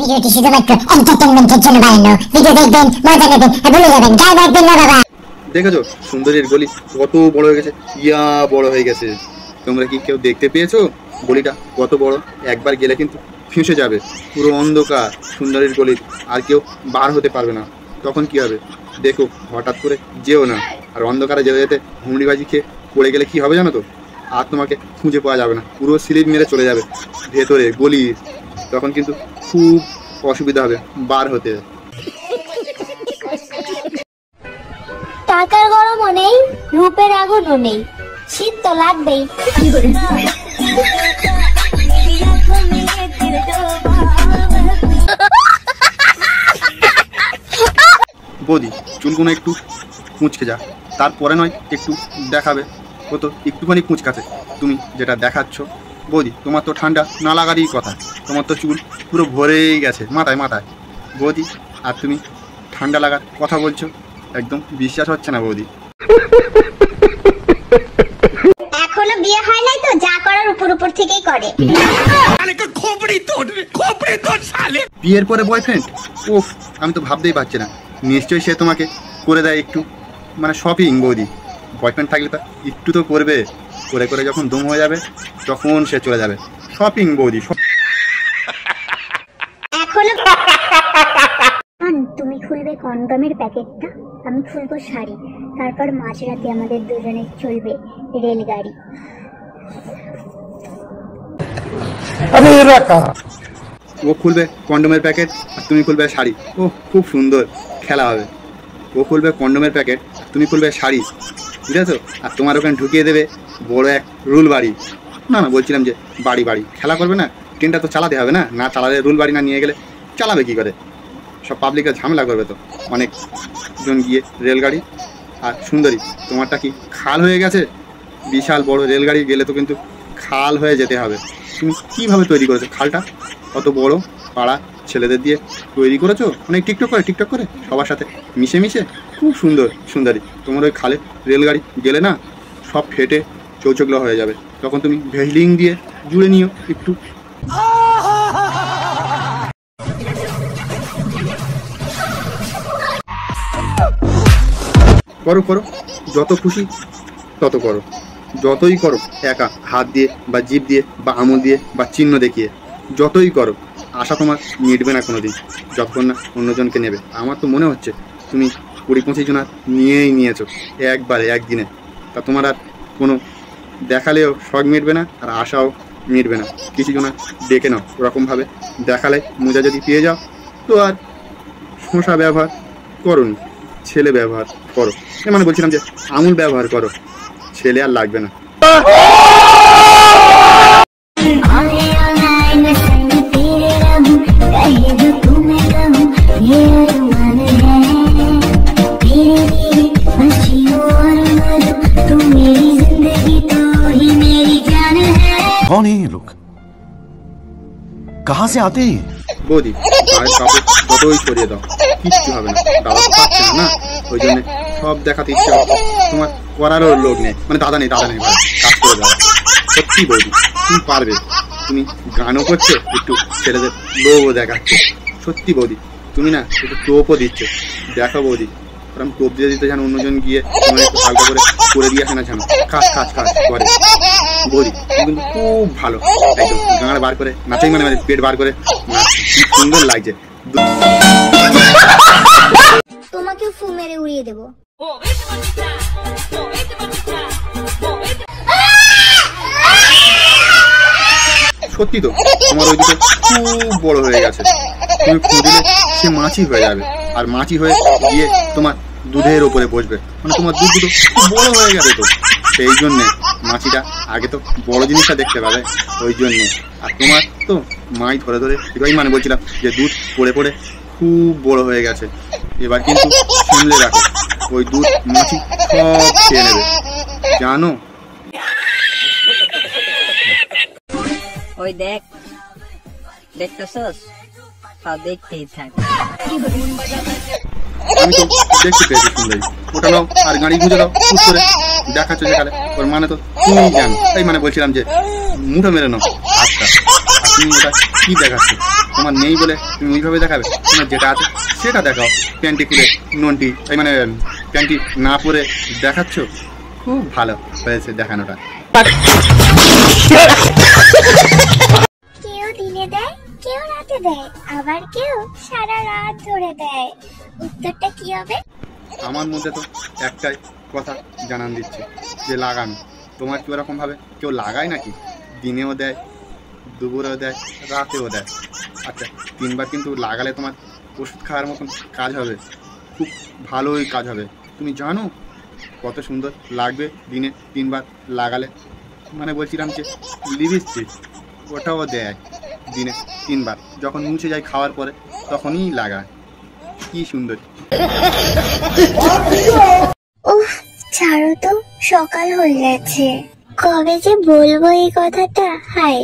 ভিডিওটি শুধুমাত্র এন্টারটেইনমেন্টের জন্য বানানো। ভিডিও দেখবেন, মজা নেবেন আর ভুলে যাবেন, গায়ে রাখবেন না বাবা। দেখেছো সুন্দরীর গলি কত বড় হয়ে গেছে, ইয়া বড় হয়ে গেছে। তোমরা কি কেউ দেখতে পেয়েছো গলিটা কত বড়? একবার গেলে কিন্তু ফেঁসে যাবে, পুরো অন্ধকার সুন্দরীর গলির, আর কেউ বার হতে পারবে না। তখন কি হবে দেখো, হঠাৎ করে যেও না। আর অন্ধকারে যেতে যেতে হুমড়িবাজি খেয়ে পড়ে গেলে কি হবে জানো তো? আর তোমাকে খুঁজে পাওয়া যাবে না, পুরো স্লিপ মেরে চলে যাবে ভেতরে গলির। তখন কিন্তু খুব অসুবিধা হবে বার হতে। টাকার গরমও নেই, রূপের আগুনও নেই, শীত তো লাগবেই। বৌদি চুলগুলো একটু কুঁচকে যা, তারপরে নয় একটু দেখাবে। ও তো একটুখানি কুঁচকাছে, তুমি যেটা দেখাচ্ছ। বৌদি তোমার তো ঠান্ডা না লাগারই কথা, তোমার তো চুল পুরো ভরেই গেছে মাথায় মাথায়। বৌদি আর তুমি ঠান্ডা লাগার কথা বলছো, একদম বিশ্বাস হচ্ছে না বৌদি। এখনো বিয়ে হয় নাই তো যা করার উপর উপর থেকেই করে। বিয়ের পরে বয়ফ্রেন্ড? ওফ, আমি তো ভাবতেই পারছি না। নিশ্চয়ই সে তোমাকে করে দেয় একটু মানে শপিং। বৌদি বয়ফ্রেন্ড থাকলে তো একটু তো করবে, করে করে যখন দম হয়ে যাবে তখন সে চলে যাবে শপিং। বৌদি এখনো তুমি খুলবে কন্ডমের প্যাকেটটা, আমি খুলবো শাড়ি, তারপর মাঝরাতে আমাদের দুজনের চলবে রেলগাড়ি। ও খুলবে কন্ডোমের প্যাকেট আর তুমি খুলবে শাড়ি। ও খুব সুন্দর খেলা হবে। ও খুলবে কন্ডোমের প্যাকেট, তুমি খুলবে শাড়ি, ঠিক আছে? আর তোমার ওখানে ঢুকিয়ে দেবে বড় এক রুল বাড়ি। না না, বলছিলাম যে বাড়ি বাড়ি খেলা করবে না, ট্রেনটা তো চালাতে হবে না, না চালালে রুল বাড়ি না নিয়ে গেলে চালাবে কী করে? সব পাবলিকের ঝামেলা করবে তো অনেকজন গিয়ে। রেলগাড়ি আর সুন্দরী তোমারটা কি খাল হয়ে গেছে? বিশাল বড় রেলগাড়ি গেলে তো কিন্তু খাল হয়ে যেতে হবে। তুমি কীভাবে তৈরি করেছো খালটা? অত বড় পাড়া ছেলেদের দিয়ে তৈরি করেছো, অনেক টিকটক করে সবার সাথে মিশে মিশে। খুব সুন্দর সুন্দরী তোমার ওই খালে রেলগাড়ি গেলে না সব ফেটে চৌচকলা হয়ে যাবে। তখন তুমি ভেসলিং দিয়ে জুড়ে নিও একটু। করো করো, যত খুশি তত করো, যতই করো একা হাত দিয়ে বা জিভ দিয়ে বা আঙুল দিয়ে বা চিহ্ন দেখিয়ে যতই করো, আশা তোমার মিটবে না কোনো দিন, যতক্ষণ না অন্যজনকে নেবে। আমার তো মনে হচ্ছে তুমি 20-25 জন নিয়েই নিয়েছো একবারে একদিনে। তা তোমার আর কোনো দেখালেও শখ মিটবে না, আর আশাও মিটবে না। কিছু জন ডেকে নাও, ওরকমভাবে দেখালে মোজা যদি পেয়ে যাও তো আর শোঁসা ব্যবহার করো নি, ছেলে ব্যবহার করো। মানে বলছিলাম যে আঙুল ব্যবহার করো, ছেলে আর লাগবে না। कौन है ये लोग, कहाँ से आते हैं? বৌদি গায়ের কাপড় যতই সরিয়ে দাও কিচ্ছু হবে না, দাদা তো পাচ্ছে না, ওই জন্য সব দেখাতে ইচ্ছা হচ্ছে। তোমার করারও লোক নেই, মানে দাদা নেই ভাই, কাজ করে দাও। সত্যি বৌদি তুমি পারবে, তুমি গানও করছো, একটু ছেলেদের লোভও দেখাচ্ছে। সত্যি বৌদি তুমি না একটু টোপও দিচ্ছে। দেখো বৌদি ওরকম টোপ দিয়ে দিতে জানো, অন্যজন গিয়ে তোমার একটু হালকা করে দিয়ে আসে না জানো, কাজ করে। বৌদি তুমি কিন্তু খুব ভালো, একদম গাঁড় বার করে নাচাই, মানে পেট বার করে সুন্দর লাগছে। তোমাকে ফু মেরে উড়িয়ে দেবো। সত্যি তো তোমার ওই দিকে খুব বড় হয়ে গেছে, তুমি ফু দিলে সে মাছি হয়ে যাবে, আর মাছি হয়ে গিয়ে তোমার দুধের ওপরে বসবে, মানে তোমার দুধ দুটো খুব বড় হয়ে গেছে। তো সেই জন্যে মাছিটা আগে তো বড় জিনিসটা দেখতে পাবে, ওই জন্যে। আর তোমার তো মাই ধরে এটাই মানে বলছিলাম যে দুধ পড়ে পড়ে খুব বড় হয়ে গেছে। এবার কিন্তু সামলে রাখো, ওই দুধ মাছি সব খেয়ে নেবে জানো। ওই দেখ, দেখতেছস? দেখতেই থাক। আমি তো দেখতে পেয়েছি সুন্দরী, ওটা নাও আর গাড়ি গুঁজে দাও খুব করে দেখাচ্ছ যেখানে, ওর মানে তো তুমি জানো। তাই মানে বলছিলাম যে মুঠো মেরে নাও আচ্ছা, আর তুমি ওটা কি দেখাচ্ছ? তোমার নেই বলে তুমি ওইভাবে দেখাবে, তোমার যেটা আছে সেটা দেখাও। প্যান্টি খুলে নন্টি এই মানে প্যান্টি না পরে দেখাচ্ছ, খুব ভালো হয়েছে দেখানোটা। কেউ দিনে দেয়, কেউ রাতে দেয়, আবার কেউ সারা রাত ধরে দেয়। উত্তরটা কি হবে? আমার মধ্যে তো একটাই কথা জানান দিচ্ছে যে লাগানো। তোমার কি ওরকম ভাবে কেউ লাগায় নাকি? দিনেও দেয়, দুপুরেও দেয়, রাতেও দেয়। আচ্ছা 3 বার কিন্তু লাগালে তোমার ওষুধ খাওয়ার মতন কাজ হবে, খুব ভালোই কাজ হবে। তুমি জানো কত সুন্দর লাগবে দিনে 3 বার লাগালে? মানে বলছিলাম যে লিপস্টিক ওটাও দেয় দিনে 3 বার, যখন মুছে যায় খাওয়ার পরে তখনই লাগায়। কি সুন্দর। উফ, ছাড়ো তো, সকাল হয়ে গেছে। কবে যে বলবো এই কথাটা? হাই